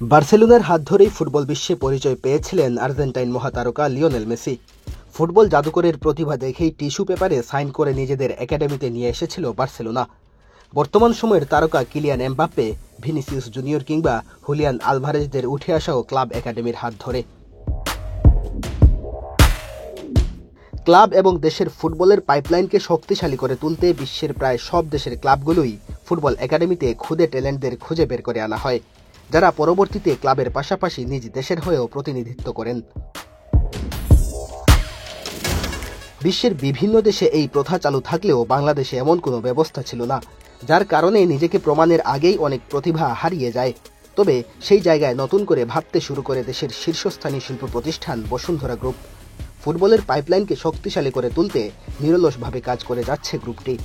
বার্সেলোনার হাত ধরেই ফুটবল বিশ্বে পরিচয় পেয়েছিলেন আর্জেন্টাইন মহাতারকা লিওনেল মেসি। ফুটবল জাদুকরের প্রতিভা দেখেই টিস্যু পেপারে সাইন করে নিজেদের একাডেমিতে নিয়ে এসেছিল বার্সেলোনা। বর্তমান সময়ের তারকা কিলিয়ান এমবাপ্পে, ভিনিসিয়াস জুনিয়র কিংবা হুলিয়ান আলভারেজদের উঠে আসাও ক্লাব একাডেমির হাত ধরে। ক্লাব এবং দেশের ফুটবলের পাইপলাইনকে শক্তিশালী করে তুলতে বিশ্বের প্রায় সব দেশের ক্লাবগুলোই ফুটবল একাডেমিতে খুদে ট্যালেন্টদের খুঁজে বের করে আনা হয়, যারা পরবর্তীতে ক্লাবের পাশাপাশি নিজ দেশের হয়েও প্রতিনিধিত্ব করেন। বিশ্বের বিভিন্ন দেশে এই প্রথা চালু থাকলেও বাংলাদেশে এমন কোনো ব্যবস্থা ছিল না, যার কারণে নিজেকে প্রমাণের আগেই অনেক প্রতিভা হারিয়ে যায়। তবে সেই জায়গায় নতুন করে ভাবতে শুরু করে দেশের শীর্ষস্থানীয় শিল্প প্রতিষ্ঠান বসুন্ধরা গ্রুপ। ফুটবলের পাইপলাইনকে শক্তিশালী করে তুলতে নিরলসভাবে কাজ করে যাচ্ছে গ্রুপটি।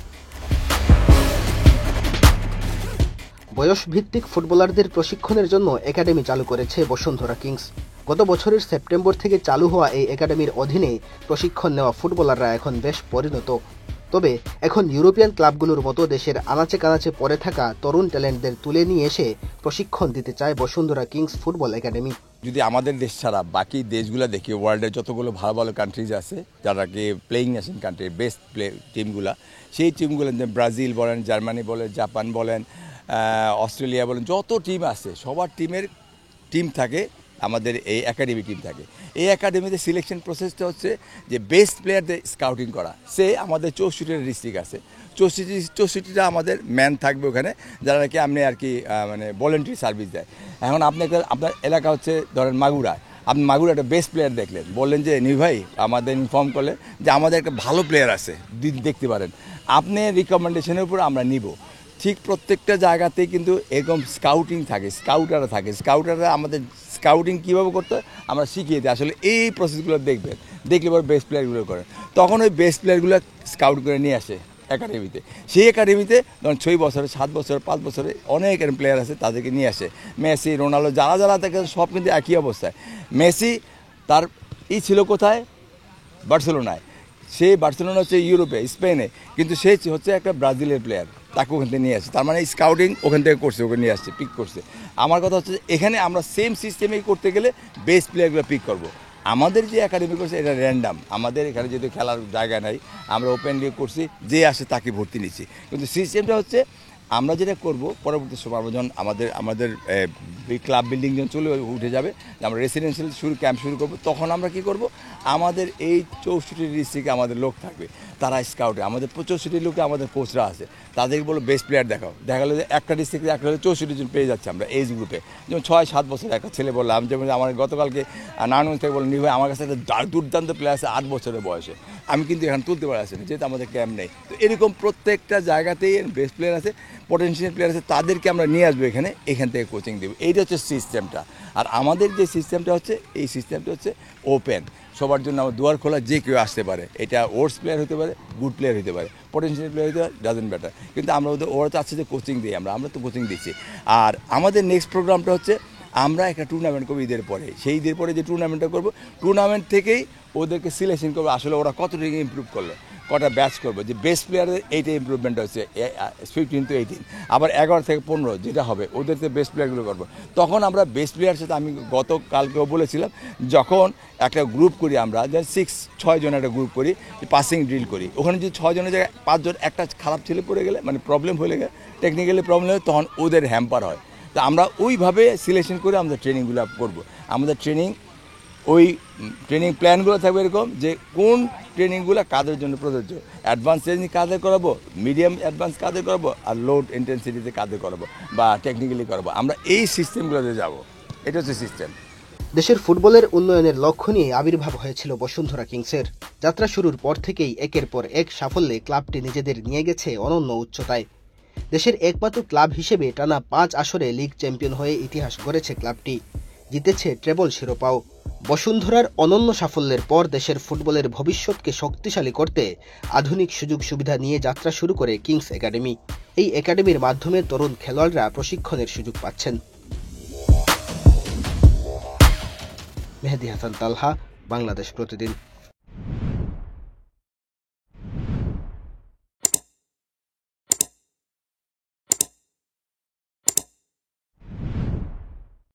বয়সভিত্তিক ফুটবলারদের প্রশিক্ষণের জন্য একাডেমি চালু করেছে বসুন্ধরা কিংস। গত বছরের সেপ্টেম্বর থেকে চালু হওয়া এই একাডেমির অধীনে প্রশিক্ষণ নেওয়া ফুটবলাররা এখন বেশ পরিণত। তবে এখন ইউরোপিয়ান ক্লাবগুলোর মতো দেশের আনাচে কানাচে পড়ে থাকা তরুণ ট্যালেন্টদের তুলে নিয়ে এসে প্রশিক্ষণ দিতে চায় বসুন্ধরা কিংস ফুটবল একাডেমি। যদি আমাদের দেশ ছাড়া বাকি দেশগুলো দেখি, ওয়ার্ল্ডের যতগুলো ভালো ভালো কান্ট্রিজ আছে, যারা কি প্লেয়িং নেশন কান্ট্রি, বেস্ট টিমগুলো, সেই টিমগুলো ব্রাজিল বলেন, জার্মানি বলেন, জাপান বলেন, অস্ট্রেলিয়া বলেন, যত টিম আছে সবার টিম থাকে, আমাদের এই একাডেমি টিম থাকে। এই একাডেমিতে সিলেকশন প্রসেসটা হচ্ছে যে বেস্ট প্লেয়ারদের স্কাউটিং করা। সে আমাদের 64টা ডিস্ট্রিক্ট আছে, 64টা আমাদের ম্যান থাকবে ওখানে, যারা নাকি আপনি আর কি মানে ভলেন্টারি সার্ভিস দেয়। এখন আপনি আপনার এলাকা হচ্ছে ধরেন মাগুরায়, আপনি মাগুরা একটা বেস্ট প্লেয়ার দেখলেন, বললেন যে নি ভাই, আমাদের ইনফর্ম করলেন যে আমাদের একটা ভালো প্লেয়ার আছে, দেখতে পারেন, আপনি রিকমেন্ডেশনের উপর আমরা নিব। ঠিক প্রত্যেকটা জায়গাতেই কিন্তু এরকম স্কাউটিং থাকে, স্কাউটাররা আমাদের স্কাউটিং কীভাবে করতে হয় আমরা শিখিয়ে দিই। আসলে এই প্রসেসগুলো দেখলে পরে বেস্ট প্লেয়ারগুলো করেন, তখন ওই বেস্ট প্লেয়ারগুলো স্কাউট করে নিয়ে আসে একাডেমিতে। সেই একাডেমিতে ধরুন 6 বছরে, 7 বছরে, 5 বছরে অনেক প্লেয়ার আছে, তাদেরকে নিয়ে আসে। মেসি, রোনাল্ডো, যারা থাকে সব কিন্তু একই অবস্থায়। মেসি তার ছিল কোথায়? বার্সেলোনায়। সেই বার্সেলোনা হচ্ছে ইউরোপে, স্পেনে, কিন্তু সে হচ্ছে একটা ব্রাজিলের প্লেয়ার, তাকে ওখান থেকে নিয়ে আসছে। তার মানে স্কাউটিং ওখান থেকে করছে, ওখানে নিয়ে আসছে, পিক করছে। আমার কথা হচ্ছে এখানে আমরা সেম সিস্টেমেই করতে গেলে বেস্ট প্লেয়ারগুলো পিক করব। আমাদের যে একাডেমি করছে এটা র্যান্ডাম, আমাদের এখানে যেহেতু খেলার জায়গা নাই, আমরা ওপেনলি করছি, যে আসে তাকে ভর্তি নিচ্ছি। কিন্তু সিস্টেমটা হচ্ছে আমরা যেটা করব পরবর্তী সময় যখন আমাদের ক্লাব বিল্ডিং যখন উঠে যাবে, আমরা রেসিডেন্সিয়াল ক্যাম্প শুরু করব, তখন আমরা কি করব, আমাদের এই 64টি ডিস্ট্রিক্টে আমাদের লোক থাকবে, তারা স্কাউটে, আমাদের 65টি লোকে আমাদের কোচরা আছে, তাদেরকে বলবো বেস্ট প্লেয়ার দেখালো যে একটা ডিস্ট্রিক্টে একটা হলে 64 জন পেয়ে যাচ্ছে আমরা এজ গ্রুপে। যেমন 6-7 বছর একটা ছেলে বললাম, যেমন আমার গতকালকে নারায়ণগঞ্জ থেকে বললাম, ভাই আমার কাছে একটা দুর্দান্ত প্লেয়ার আছে 8 বছরের বয়সে, আমি কিন্তু এখানে তুলতে পারছি না যেহেতু আমাদের ক্যাম্প নেই। তো এরকম প্রত্যেকটা জায়গাতেই বেস্ট প্লেয়ার আছে, পটেনশিয়াল প্লেয়ার আছে, তাদেরকে আমরা নিয়ে আসবো এখান থেকে কোচিং দেবো। এইটা হচ্ছে সিস্টেমটা। আর আমাদের যে সিস্টেমটা হচ্ছে, এই সিস্টেমটা হচ্ছে ওপেন, সবার জন্য আমার দুয়ার খোলা, যে কেউ আসতে পারে। এটা ওয়ার্স প্লেয়ার হতে পারে, গুড প্লেয়ার হতে পারে, পটেনশিয়াল প্লেয়ার হতে পারে, ডাজেন্ট ম্যাটার। কিন্তু আমরা ওরা চাচ্ছে যে কোচিং দিই, আমরা তো কোচিং দিচ্ছি। আর আমাদের নেক্সট প্রোগ্রামটা হচ্ছে আমরা একটা টুর্নামেন্ট করবো ঈদের পরে। সেই ঈদের পরে যে টুর্নামেন্টটা করবো, টুর্নামেন্ট থেকেই ওদেরকে সিলেকশন করবো, আসলে ওরা কতটুকু ইমপ্রুভ করলো, কটা ব্যাচ করবো, যে বেস্ট প্লেয়ারের এইটা ইমপ্রুভমেন্ট হচ্ছে 15 to 18, আবার 11 থেকে 15 যেটা হবে ওদেরকে বেস্ট প্লেয়ারগুলো করবো। তখন আমরা বেস্ট প্লেয়ার সাথে, আমি গতকালকেও বলেছিলাম, যখন একটা গ্রুপ করি আমরা, যে 6 জন একটা গ্রুপ করি, পাসিং ড্রিল করি, ওখানে যদি 6 জনের জায়গায় 5 জন একটা খারাপ ছেলে পড়ে গেলে, মানে প্রবলেম হয়ে গেলে, টেকনিক্যালি প্রবলেম হলে, তখন ওদের হ্যাম্পার হয়। তো আমরা ওইভাবে সিলেকশন করে আমাদের ট্রেনিংগুলো করবো। আমাদের ওই ট্রেনিং প্ল্যানগুলো থাকবে এরকম, যে কোন ট্রেনিংগুলো কাদের জন্য প্রযোজ্য, অ্যাডভান্স ট্রেনিং কাদের করাবো, মিডিয়াম অ্যাডভান্স কাদের করাবো, আর লোড ইন্টেন্সিটিতে কাদের করাবো, বা টেকনিক্যালি করাবো। আমরা এই সিস্টেমগুলোতে যাব, এটা হচ্ছে সিস্টেম। দেশের ফুটবলের উন্নয়নের লক্ষ্য নিয়ে আবির্ভাব হয়েছিল বসুন্ধরা কিংসের। যাত্রা শুরুর পর থেকেই একের পর এক সাফল্যে ক্লাবটি নিজেদের নিয়ে গেছে অনন্য উচ্চতায়। দেশের একমাত্র ক্লাব হিসেবে টানা 5 আসরে লিগ চ্যাম্পিয়ন হয়ে ইতিহাস গড়েছে ক্লাবটি, জিতেছে ট্রেবল শিরোপাও। বসুন্ধরার অনন্য সাফল্যের পর দেশের ফুটবলের ভবিষ্যৎকে শক্তিশালী করতে আধুনিক সুযোগ সুবিধা নিয়ে যাত্রা শুরু করে কিংস একাডেমি। এই একাডেমির মাধ্যমে তরুণ খেলোয়াড়রা প্রশিক্ষণের সুযোগ পাচ্ছেন। মেহেদী হাসান তালহা, বাংলাদেশ প্রতিদিন।